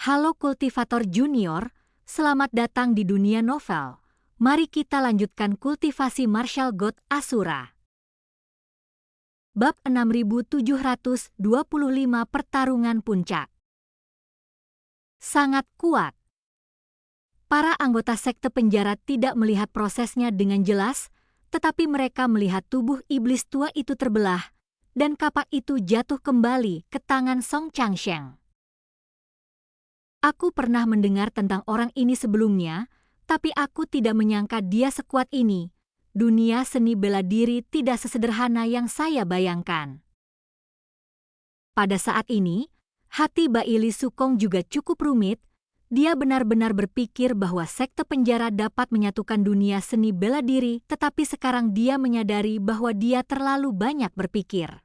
Halo kultivator junior, selamat datang di dunia novel. Mari kita lanjutkan kultivasi Martial God Asura. Bab 6725 Pertarungan Puncak. Sangat kuat. Para anggota sekte penjara tidak melihat prosesnya dengan jelas, tetapi mereka melihat tubuh iblis tua itu terbelah, dan kapak itu jatuh kembali ke tangan Song Changsheng. Aku pernah mendengar tentang orang ini sebelumnya, tapi aku tidak menyangka dia sekuat ini. Dunia seni bela diri tidak sesederhana yang saya bayangkan. Pada saat ini, hati Baili Sukong juga cukup rumit. Dia benar-benar berpikir bahwa sekte penjara dapat menyatukan dunia seni bela diri, tetapi sekarang dia menyadari bahwa dia terlalu banyak berpikir.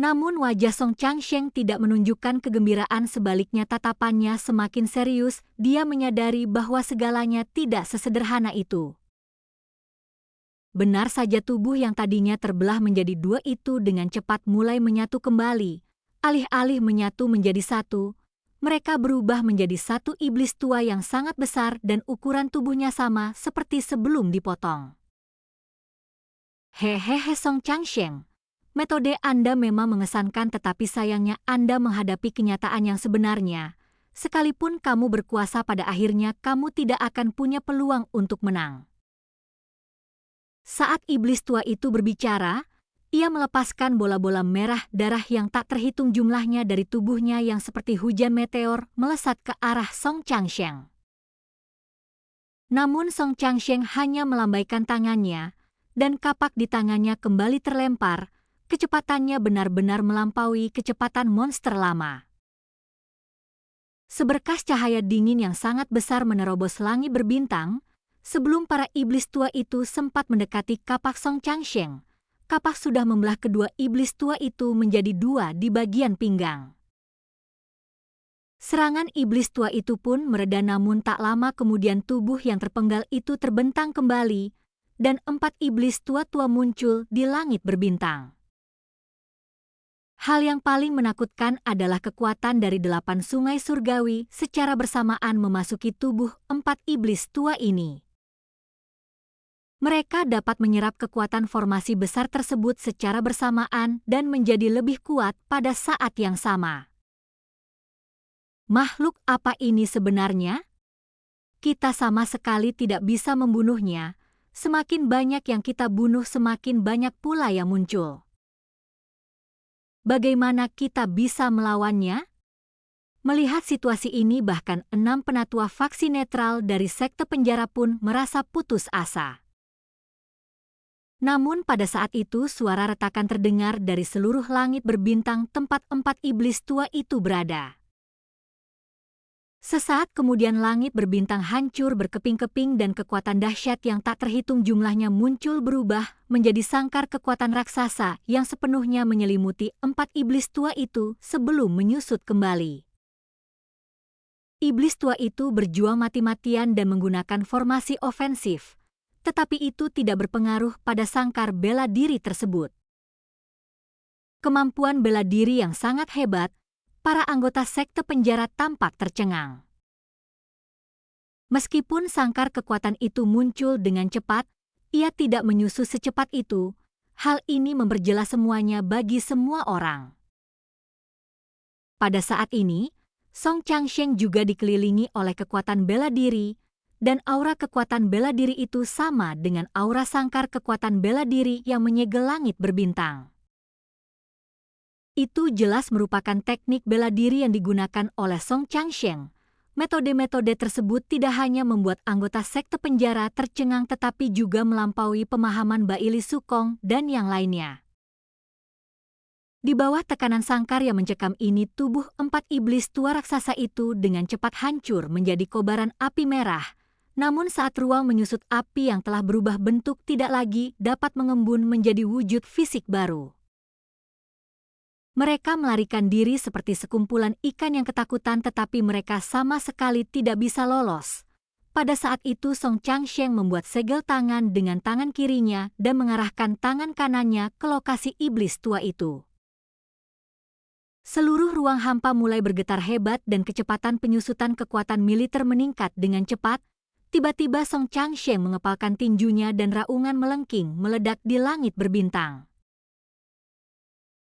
Namun wajah Song Changsheng tidak menunjukkan kegembiraan, sebaliknya tatapannya semakin serius. Dia menyadari bahwa segalanya tidak sesederhana itu. Benar saja, tubuh yang tadinya terbelah menjadi dua itu dengan cepat mulai menyatu kembali. Alih-alih menyatu menjadi satu, mereka berubah menjadi satu iblis tua yang sangat besar dan ukuran tubuhnya sama seperti sebelum dipotong. Hehehe Song Changsheng. Metode Anda memang mengesankan, tetapi sayangnya Anda menghadapi kenyataan yang sebenarnya. Sekalipun kamu berkuasa, pada akhirnya kamu tidak akan punya peluang untuk menang. Saat iblis tua itu berbicara, ia melepaskan bola-bola merah darah yang tak terhitung jumlahnya dari tubuhnya yang seperti hujan meteor melesat ke arah Song Changsheng. Namun Song Changsheng hanya melambaikan tangannya, dan kapak di tangannya kembali terlempar. Kecepatannya benar-benar melampaui kecepatan monster lama. Seberkas cahaya dingin yang sangat besar menerobos langit berbintang. Sebelum para iblis tua itu sempat mendekati kapak Song Changsheng, kapak sudah membelah kedua iblis tua itu menjadi dua di bagian pinggang. Serangan iblis tua itu pun mereda, namun tak lama kemudian tubuh yang terpenggal itu terbentang kembali, dan 4 iblis tua-tua muncul di langit berbintang. Hal yang paling menakutkan adalah kekuatan dari 8 sungai surgawi secara bersamaan memasuki tubuh 4 iblis tua ini. Mereka dapat menyerap kekuatan formasi besar tersebut secara bersamaan dan menjadi lebih kuat pada saat yang sama. Makhluk apa ini sebenarnya? Kita sama sekali tidak bisa membunuhnya. Semakin banyak yang kita bunuh, semakin banyak pula yang muncul. Bagaimana kita bisa melawannya? Melihat situasi ini, bahkan 6 penatua faksi netral dari sekte penjara pun merasa putus asa. Namun pada saat itu suara retakan terdengar dari seluruh langit berbintang tempat 4 iblis tua itu berada. Sesaat kemudian langit berbintang hancur berkeping-keping dan kekuatan dahsyat yang tak terhitung jumlahnya muncul, berubah menjadi sangkar kekuatan raksasa yang sepenuhnya menyelimuti 4 iblis tua itu sebelum menyusut kembali. Iblis tua itu berjuang mati-matian dan menggunakan formasi ofensif, tetapi itu tidak berpengaruh pada sangkar bela diri tersebut. Kemampuan bela diri yang sangat hebat. Para anggota sekte penjara tampak tercengang. Meskipun sangkar kekuatan itu muncul dengan cepat, ia tidak menyusul secepat itu. Hal ini memperjelas semuanya bagi semua orang. Pada saat ini, Song Changsheng juga dikelilingi oleh kekuatan bela diri, dan aura kekuatan bela diri itu sama dengan aura sangkar kekuatan bela diri yang menyegel langit berbintang. Itu jelas merupakan teknik bela diri yang digunakan oleh Song Changsheng. Metode-metode tersebut tidak hanya membuat anggota sekte penjara tercengang, tetapi juga melampaui pemahaman Baili Sukong dan yang lainnya. Di bawah tekanan sangkar yang mencekam ini, tubuh 4 iblis tua raksasa itu dengan cepat hancur menjadi kobaran api merah. Namun saat ruang menyusut, api yang telah berubah bentuk tidak lagi dapat mengembun menjadi wujud fisik baru. Mereka melarikan diri seperti sekumpulan ikan yang ketakutan, tetapi mereka sama sekali tidak bisa lolos. Pada saat itu Song Changsheng membuat segel tangan dengan tangan kirinya dan mengarahkan tangan kanannya ke lokasi iblis tua itu. Seluruh ruang hampa mulai bergetar hebat dan kecepatan penyusutan kekuatan militer meningkat dengan cepat. Tiba-tiba Song Changsheng mengepalkan tinjunya dan raungan melengking meledak di langit berbintang.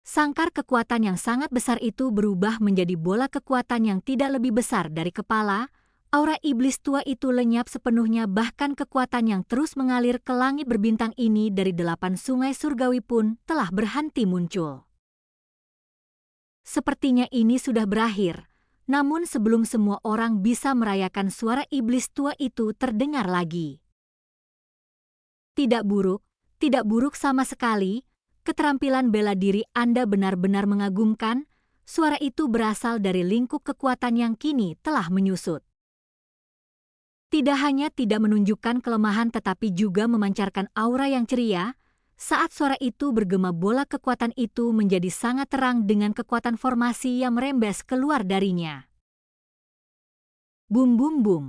Sangkar kekuatan yang sangat besar itu berubah menjadi bola kekuatan yang tidak lebih besar dari kepala. Aura iblis tua itu lenyap sepenuhnya, bahkan kekuatan yang terus mengalir ke langit berbintang ini dari 8 sungai surgawi pun telah berhenti muncul. Sepertinya ini sudah berakhir, namun sebelum semua orang bisa merayakan, suara iblis tua itu terdengar lagi. Tidak buruk sama sekali. Keterampilan bela diri Anda benar-benar mengagumkan. Suara itu berasal dari lingkup kekuatan yang kini telah menyusut. Tidak hanya tidak menunjukkan kelemahan tetapi juga memancarkan aura yang ceria. Saat suara itu bergema, bola kekuatan itu menjadi sangat terang dengan kekuatan formasi yang merembes keluar darinya. Bum bum bum.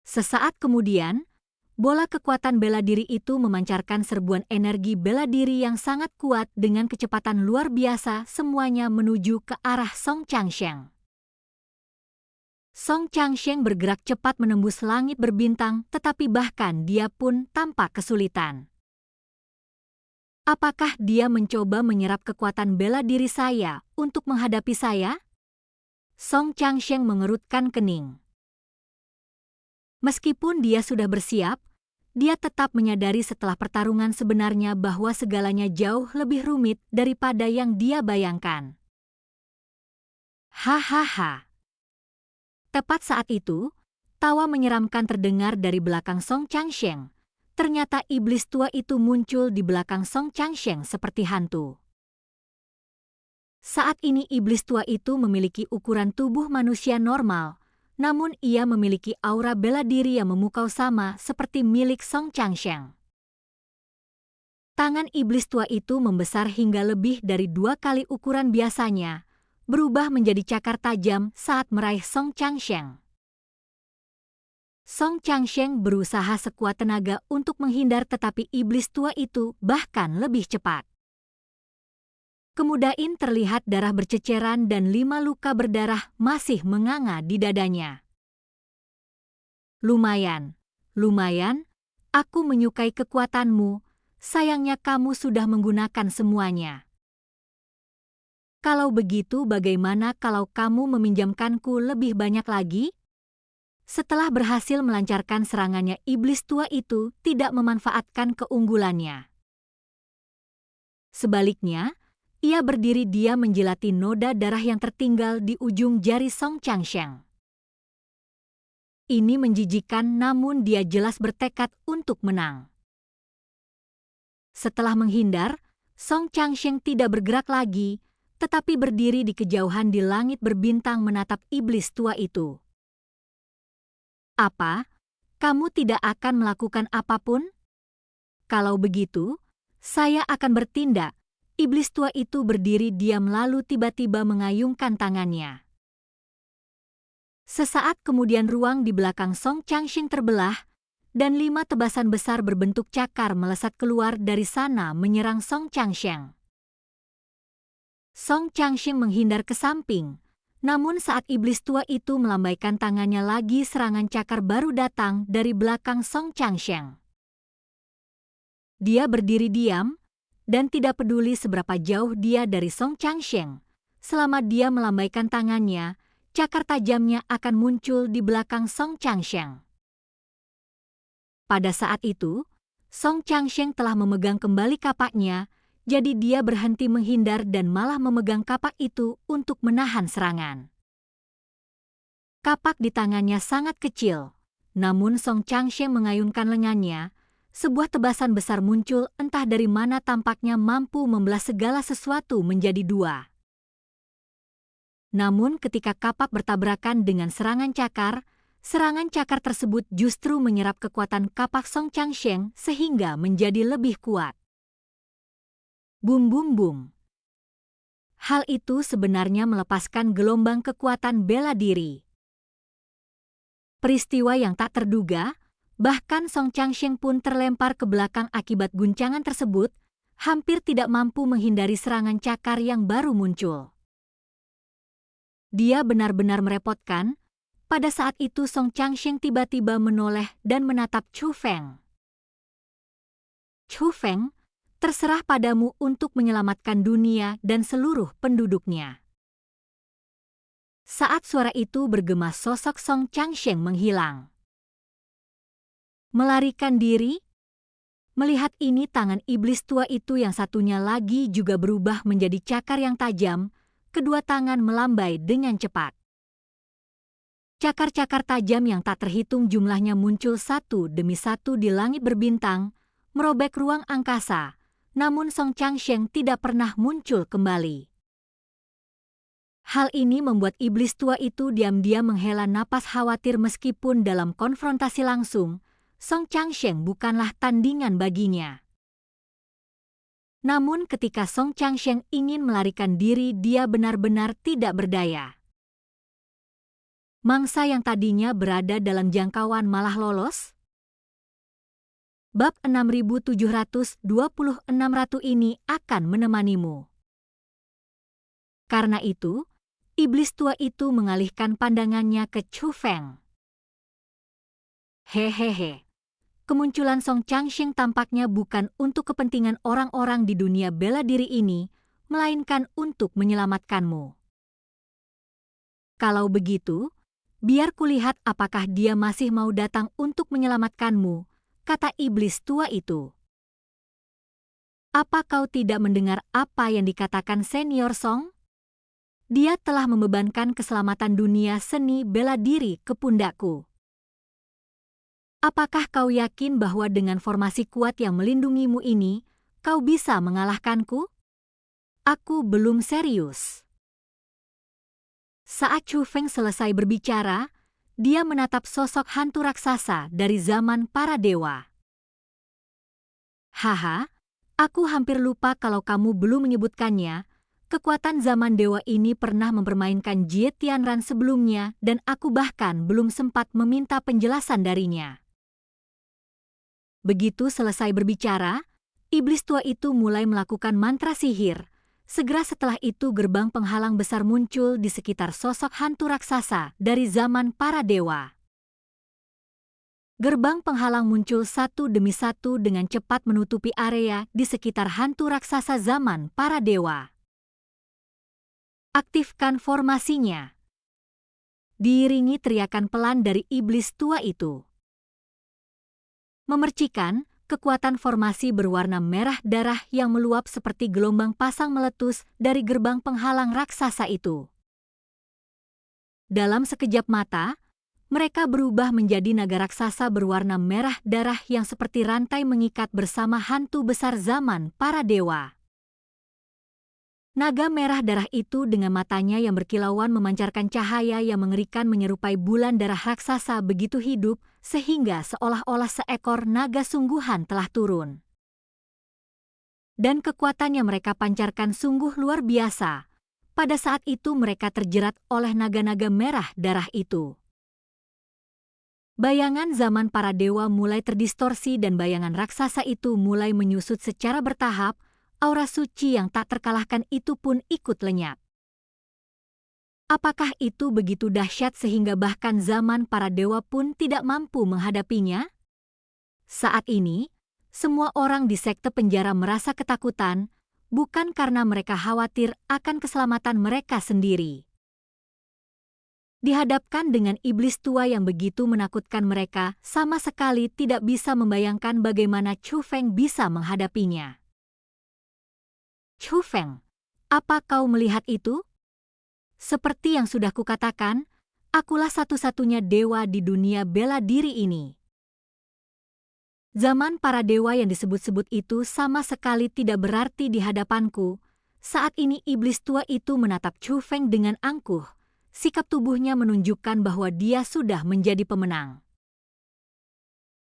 Sesaat kemudian, bola kekuatan bela diri itu memancarkan serbuan energi bela diri yang sangat kuat dengan kecepatan luar biasa, semuanya menuju ke arah Song Changsheng. Song Changsheng bergerak cepat menembus langit berbintang, tetapi bahkan dia pun tampak kesulitan. Apakah dia mencoba menyerap kekuatan bela diri saya untuk menghadapi saya? Song Changsheng mengerutkan kening. Meskipun dia sudah bersiap, dia tetap menyadari setelah pertarungan sebenarnya bahwa segalanya jauh lebih rumit daripada yang dia bayangkan. Hahaha. Tepat saat itu, tawa menyeramkan terdengar dari belakang Song Changsheng. Ternyata iblis tua itu muncul di belakang Song Changsheng seperti hantu. Saat ini iblis tua itu memiliki ukuran tubuh manusia normal, namun ia memiliki aura bela diri yang memukau sama seperti milik Song Changsheng. Tangan iblis tua itu membesar hingga lebih dari 2 kali ukuran biasanya, berubah menjadi cakar tajam saat meraih Song Changsheng. Song Changsheng berusaha sekuat tenaga untuk menghindar, tetapi iblis tua itu bahkan lebih cepat. Kemudian terlihat darah berceceran dan 5 luka berdarah masih menganga di dadanya. Lumayan, aku menyukai kekuatanmu, sayangnya kamu sudah menggunakan semuanya. Kalau begitu bagaimana kalau kamu meminjamkanku lebih banyak lagi? Setelah berhasil melancarkan serangannya, iblis tua itu tidak memanfaatkan keunggulannya. Sebaliknya, ia berdiri diam menjilati noda darah yang tertinggal di ujung jari Song Changsheng. Ini menjijikkan, namun dia jelas bertekad untuk menang. Setelah menghindar, Song Changsheng tidak bergerak lagi, tetapi berdiri di kejauhan di langit berbintang menatap iblis tua itu. Apa? Kamu tidak akan melakukan apapun? Kalau begitu, saya akan bertindak. Iblis tua itu berdiri diam lalu tiba-tiba mengayunkan tangannya. Sesaat kemudian ruang di belakang Song Changsheng terbelah, dan 5 tebasan besar berbentuk cakar melesat keluar dari sana menyerang Song Changsheng. Song Changsheng menghindar ke samping, namun saat iblis tua itu melambaikan tangannya lagi, serangan cakar baru datang dari belakang Song Changsheng. Dia berdiri diam, dan tidak peduli seberapa jauh dia dari Song Changsheng. Selama dia melambaikan tangannya, cakar tajamnya akan muncul di belakang Song Changsheng. Pada saat itu, Song Changsheng telah memegang kembali kapaknya, jadi dia berhenti menghindar dan malah memegang kapak itu untuk menahan serangan. Kapak di tangannya sangat kecil, namun Song Changsheng mengayunkan lengannya, sebuah tebasan besar muncul entah dari mana, tampaknya mampu membelah segala sesuatu menjadi 2. Namun ketika kapak bertabrakan dengan serangan cakar tersebut justru menyerap kekuatan kapak Song Changsheng sehingga menjadi lebih kuat. Bum bum bum. Hal itu sebenarnya melepaskan gelombang kekuatan bela diri. Peristiwa yang tak terduga, bahkan Song Changsheng pun terlempar ke belakang akibat guncangan tersebut. hampir tidak mampu menghindari serangan cakar yang baru muncul. Dia benar-benar merepotkan. Pada saat itu Song Changsheng tiba-tiba menoleh dan menatap Chu Feng. Chu Feng, terserah padamu untuk menyelamatkan dunia dan seluruh penduduknya. Saat suara itu bergema, sosok Song Changsheng menghilang. Melarikan diri? Melihat ini, tangan iblis tua itu yang satunya lagi juga berubah menjadi cakar yang tajam. Kedua tangan melambai dengan cepat. Cakar-cakar tajam yang tak terhitung jumlahnya muncul satu demi satu di langit berbintang, merobek ruang angkasa. Namun Song Changsheng tidak pernah muncul kembali. Hal ini membuat iblis tua itu diam-diam menghela napas khawatir. Meskipun dalam konfrontasi langsung, Song Changsheng bukanlah tandingan baginya. Namun ketika Song Changsheng ingin melarikan diri, dia benar-benar tidak berdaya. Mangsa yang tadinya berada dalam jangkauan malah lolos. Bab 6726 Ratu ini akan menemanimu. Karena itu, iblis tua itu mengalihkan pandangannya ke Chu Feng. Hehehe. Kemunculan Song Changsheng tampaknya bukan untuk kepentingan orang-orang di dunia bela diri ini, melainkan untuk menyelamatkanmu. Kalau begitu, biar kulihat apakah dia masih mau datang untuk menyelamatkanmu, kata iblis tua itu. Apa kau tidak mendengar apa yang dikatakan Senior Song? Dia telah membebankan keselamatan dunia seni bela diri ke pundakku. Apakah kau yakin bahwa dengan formasi kuat yang melindungimu ini, kau bisa mengalahkanku? Aku belum serius. Saat Chu Feng selesai berbicara, dia menatap sosok hantu raksasa dari zaman para dewa. Haha, aku hampir lupa kalau kamu belum menyebutkannya. Kekuatan zaman dewa ini pernah mempermainkan Jie Tianran sebelumnya dan aku bahkan belum sempat meminta penjelasan darinya. Begitu selesai berbicara, iblis tua itu mulai melakukan mantra sihir. Segera setelah itu gerbang penghalang besar muncul di sekitar sosok hantu raksasa dari zaman para dewa. Gerbang penghalang muncul satu demi satu dengan cepat menutupi area di sekitar hantu raksasa zaman para dewa. Aktifkan formasinya. Diiringi teriakan pelan dari iblis tua itu. Memercikan, kekuatan formasi berwarna merah darah yang meluap seperti gelombang pasang meletus dari gerbang penghalang raksasa itu. Dalam sekejap mata, mereka berubah menjadi naga raksasa berwarna merah darah yang seperti rantai mengikat bersama hantu besar zaman para dewa. Naga merah darah itu dengan matanya yang berkilauan memancarkan cahaya yang mengerikan menyerupai bulan darah raksasa begitu hidup sehingga seolah-olah seekor naga sungguhan telah turun. Dan kekuatan yang mereka pancarkan sungguh luar biasa. Pada saat itu mereka terjerat oleh naga-naga merah darah itu. Bayangan zaman para dewa mulai terdistorsi dan bayangan raksasa itu mulai menyusut secara bertahap. Aura suci yang tak terkalahkan itu pun ikut lenyap. Apakah itu begitu dahsyat sehingga bahkan zaman para dewa pun tidak mampu menghadapinya? Saat ini, semua orang di sekte penjara merasa ketakutan, bukan karena mereka khawatir akan keselamatan mereka sendiri. Dihadapkan dengan iblis tua yang begitu menakutkan, mereka sama sekali tidak bisa membayangkan bagaimana Chu Feng bisa menghadapinya. Chu Feng, apa kau melihat itu? Seperti yang sudah kukatakan, akulah satu-satunya dewa di dunia bela diri ini. Zaman para dewa yang disebut-sebut itu sama sekali tidak berarti di hadapanku. Saat ini iblis tua itu menatap Chu Feng dengan angkuh. Sikap tubuhnya menunjukkan bahwa dia sudah menjadi pemenang.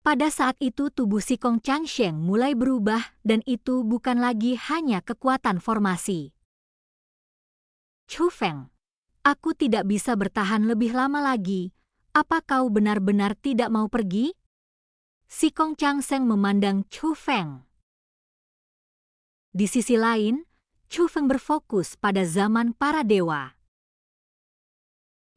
Pada saat itu tubuh si Song Changsheng mulai berubah dan itu bukan lagi hanya kekuatan formasi. Chu Feng, aku tidak bisa bertahan lebih lama lagi. Apa kau benar-benar tidak mau pergi? Si Song Changsheng memandang Chu Feng. Di sisi lain, Chu Feng berfokus pada zaman para dewa.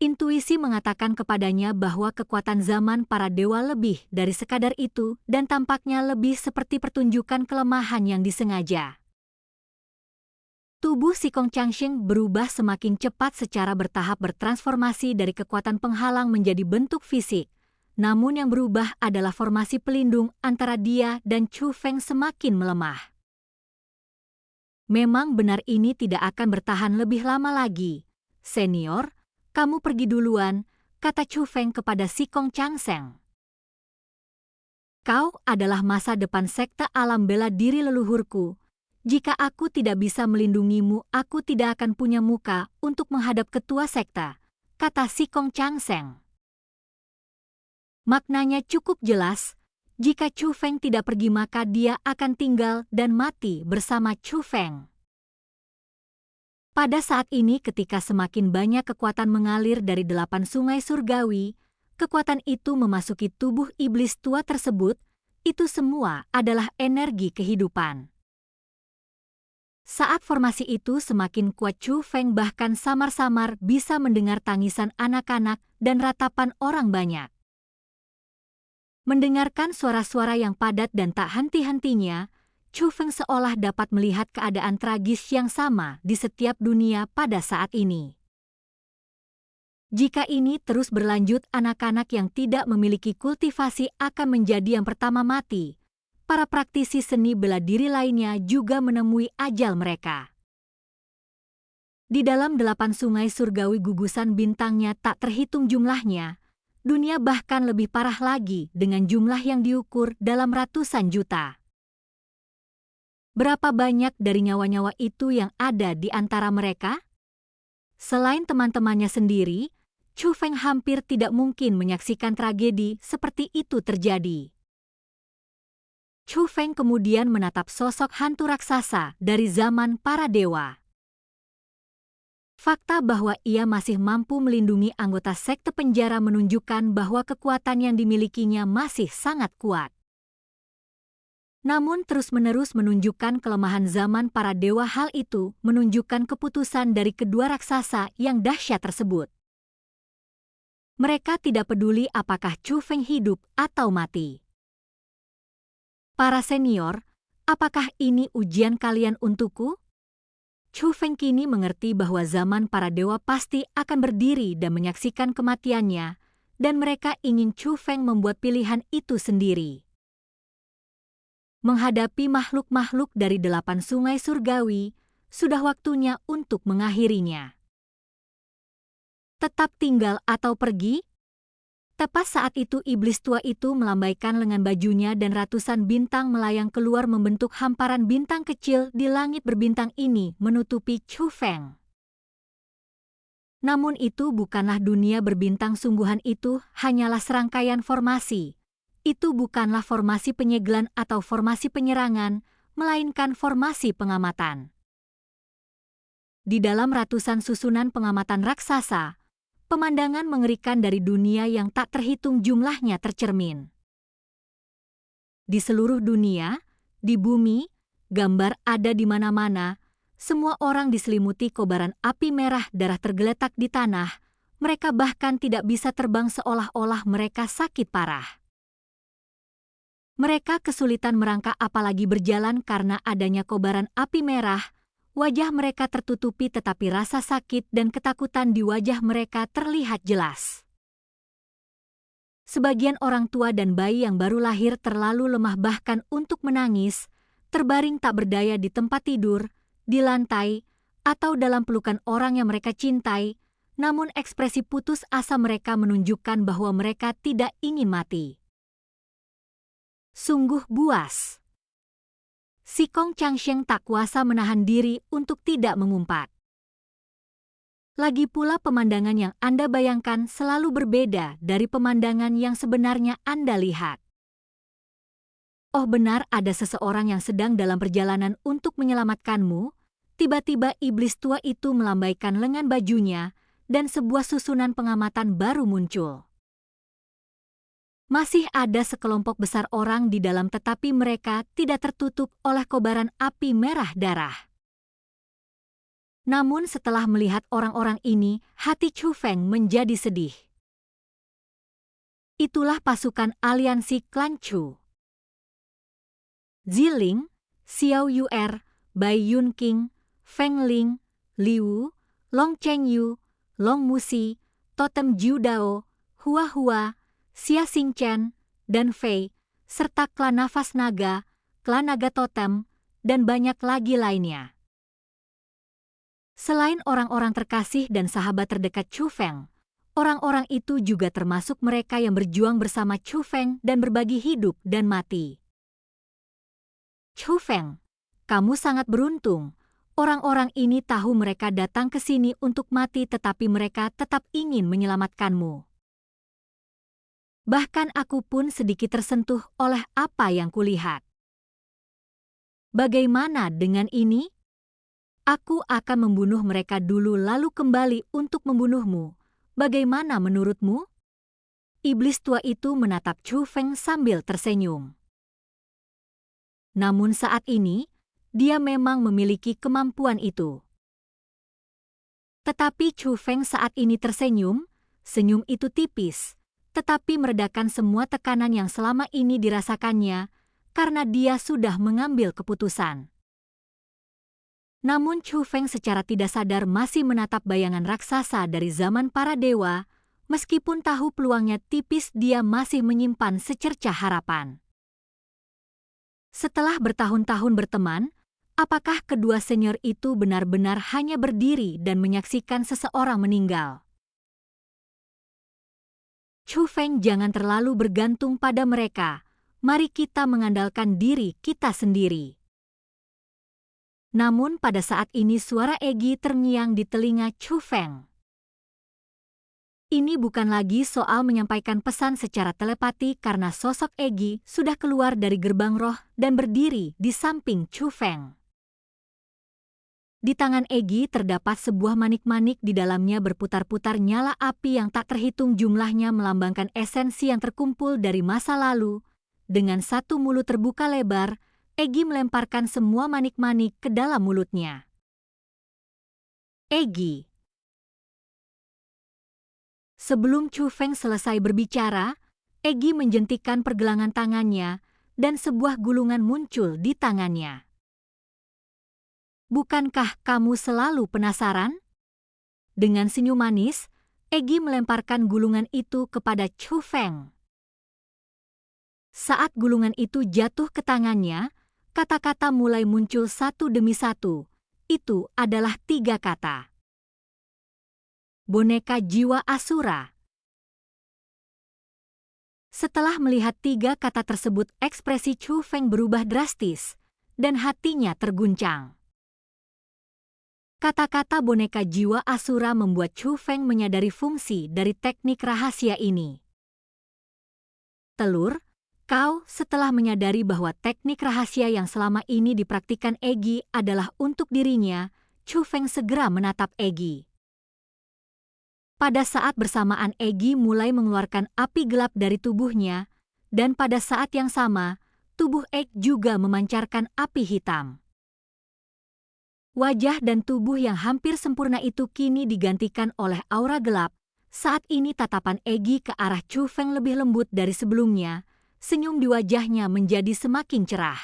Intuisi mengatakan kepadanya bahwa kekuatan zaman para dewa lebih dari sekadar itu dan tampaknya lebih seperti pertunjukan kelemahan yang disengaja. Tubuh si Kong Changsheng berubah semakin cepat secara bertahap bertransformasi dari kekuatan penghalang menjadi bentuk fisik. Namun yang berubah adalah formasi pelindung antara dia dan Chu Feng semakin melemah. Memang benar ini tidak akan bertahan lebih lama lagi. Senior, kamu pergi duluan, kata Chu Feng kepada si Kong Changsheng. Kau adalah masa depan sekte alam bela diri leluhurku. Jika aku tidak bisa melindungimu, aku tidak akan punya muka untuk menghadap ketua sekte, kata si Kong Changsheng. Maknanya cukup jelas, jika Chu Feng tidak pergi maka dia akan tinggal dan mati bersama Chu Feng. Pada saat ini ketika semakin banyak kekuatan mengalir dari 8 sungai surgawi, kekuatan itu memasuki tubuh iblis tua tersebut, itu semua adalah energi kehidupan. Saat formasi itu semakin kuat, Chu Feng bahkan samar-samar bisa mendengar tangisan anak-anak dan ratapan orang banyak. Mendengarkan suara-suara yang padat dan tak henti-hentinya, Chu Feng seolah dapat melihat keadaan tragis yang sama di setiap dunia pada saat ini. Jika ini terus berlanjut, anak-anak yang tidak memiliki kultivasi akan menjadi yang pertama mati. Para praktisi seni bela diri lainnya juga menemui ajal mereka. Di dalam 8 sungai surgawi gugusan bintangnya tak terhitung jumlahnya, dunia bahkan lebih parah lagi dengan jumlah yang diukur dalam ratusan juta. Berapa banyak dari nyawa-nyawa itu yang ada di antara mereka? Selain teman-temannya sendiri, Chu Feng hampir tidak mungkin menyaksikan tragedi seperti itu terjadi. Chu Feng kemudian menatap sosok hantu raksasa dari zaman para dewa. Fakta bahwa ia masih mampu melindungi anggota sekte penjara menunjukkan bahwa kekuatan yang dimilikinya masih sangat kuat. Namun terus-menerus menunjukkan kelemahan zaman para dewa. Hal itu menunjukkan keputusan dari kedua raksasa yang dahsyat tersebut. Mereka tidak peduli apakah Chu Feng hidup atau mati. Para senior, apakah ini ujian kalian untukku? Chu Feng kini mengerti bahwa zaman para dewa pasti akan berdiri dan menyaksikan kematiannya, dan mereka ingin Chu Feng membuat pilihan itu sendiri. Menghadapi makhluk-makhluk dari 8 sungai surgawi, sudah waktunya untuk mengakhirinya. Tetap tinggal atau pergi? Tepat saat itu iblis tua itu melambaikan lengan bajunya dan ratusan bintang melayang keluar membentuk hamparan bintang kecil di langit berbintang ini menutupi Chu Feng. Namun itu bukanlah dunia berbintang sungguhan, itu hanyalah serangkaian formasi. Itu bukanlah formasi penyegelan atau formasi penyerangan, melainkan formasi pengamatan. Di dalam ratusan susunan pengamatan raksasa, pemandangan mengerikan dari dunia yang tak terhitung jumlahnya tercermin. Di seluruh dunia, di bumi, gambar ada di mana-mana, semua orang diselimuti kobaran api merah darah tergeletak di tanah, mereka bahkan tidak bisa terbang seolah-olah mereka sakit parah. Mereka kesulitan merangkak apalagi berjalan karena adanya kobaran api merah. Wajah mereka tertutupi tetapi rasa sakit dan ketakutan di wajah mereka terlihat jelas. Sebagian orang tua dan bayi yang baru lahir terlalu lemah bahkan untuk menangis, terbaring tak berdaya di tempat tidur, di lantai, atau dalam pelukan orang yang mereka cintai, namun ekspresi putus asa mereka menunjukkan bahwa mereka tidak ingin mati. Sungguh buas. Si Kong Changsheng tak kuasa menahan diri untuk tidak mengumpat. Lagi pula pemandangan yang Anda bayangkan selalu berbeda dari pemandangan yang sebenarnya Anda lihat. Oh benar, ada seseorang yang sedang dalam perjalanan untuk menyelamatkanmu. Tiba-tiba iblis tua itu melambaikan lengan bajunya dan sebuah susunan pengamatan baru muncul. Masih ada sekelompok besar orang di dalam tetapi mereka tidak tertutup oleh kobaran api merah darah. Namun setelah melihat orang-orang ini, hati Chu Feng menjadi sedih. Itulah pasukan aliansi klan Chu. Ziling, Xiao Yuer, Bai Yunqing, Feng Ling, Liu, Long Chengyu, Long Musi, Totem Jiu Dao, Hua Hua, Xia Xingchen, dan Fei, serta klan Nafas Naga, klan Naga Totem, dan banyak lagi lainnya. Selain orang-orang terkasih dan sahabat terdekat Chu Feng, orang-orang itu juga termasuk mereka yang berjuang bersama Chu Feng dan berbagi hidup dan mati. Chu Feng, kamu sangat beruntung. Orang-orang ini tahu mereka datang ke sini untuk mati tetapi mereka tetap ingin menyelamatkanmu. Bahkan aku pun sedikit tersentuh oleh apa yang kulihat. Bagaimana dengan ini? Aku akan membunuh mereka dulu lalu kembali untuk membunuhmu. Bagaimana menurutmu? Iblis tua itu menatap Chu Feng sambil tersenyum. Namun saat ini, dia memang memiliki kemampuan itu. Tetapi Chu Feng saat ini tersenyum, senyum itu tipis, tetapi meredakan semua tekanan yang selama ini dirasakannya, karena dia sudah mengambil keputusan. Namun Chu Feng secara tidak sadar masih menatap bayangan raksasa dari zaman para dewa, meskipun tahu peluangnya tipis dia masih menyimpan secercah harapan. Setelah bertahun-tahun berteman, apakah kedua senior itu benar-benar hanya berdiri dan menyaksikan seseorang meninggal? Chu Feng, jangan terlalu bergantung pada mereka. Mari kita mengandalkan diri kita sendiri. Namun pada saat ini suara Egi terngiang di telinga Chu Feng. Ini bukan lagi soal menyampaikan pesan secara telepati karena sosok Egi sudah keluar dari gerbang roh dan berdiri di samping Chu Feng. Di tangan Egi terdapat sebuah manik-manik, di dalamnya berputar-putar nyala api yang tak terhitung jumlahnya melambangkan esensi yang terkumpul dari masa lalu. Dengan satu mulut terbuka lebar, Egi melemparkan semua manik-manik ke dalam mulutnya. Egi. Sebelum Chu Feng selesai berbicara, Egi menjentikkan pergelangan tangannya dan sebuah gulungan muncul di tangannya. Bukankah kamu selalu penasaran? Dengan senyum manis, Egi melemparkan gulungan itu kepada Chu Feng. Saat gulungan itu jatuh ke tangannya, kata-kata mulai muncul satu demi satu. Itu adalah 3 kata. Boneka jiwa Asura. Setelah melihat 3 kata tersebut, ekspresi Chu Feng berubah drastis dan hatinya terguncang. Kata-kata boneka jiwa Asura membuat Chu Feng menyadari fungsi dari teknik rahasia ini. Telur, kau setelah menyadari bahwa teknik rahasia yang selama ini dipraktikkan Egi adalah untuk dirinya, Chu Feng segera menatap Egi. Pada saat bersamaan Egi mulai mengeluarkan api gelap dari tubuhnya, dan pada saat yang sama, tubuh Egi juga memancarkan api hitam. Wajah dan tubuh yang hampir sempurna itu kini digantikan oleh aura gelap. Saat ini tatapan Egi ke arah Chu Feng lebih lembut dari sebelumnya, senyum di wajahnya menjadi semakin cerah.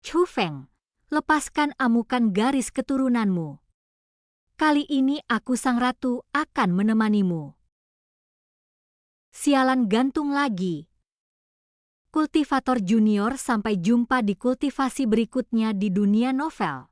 Chu Feng, lepaskan amukan garis keturunanmu. Kali ini aku sang ratu akan menemanimu. Sialan gantung lagi. Kultivator Junior, sampai jumpa di kultivasi berikutnya di dunia novel.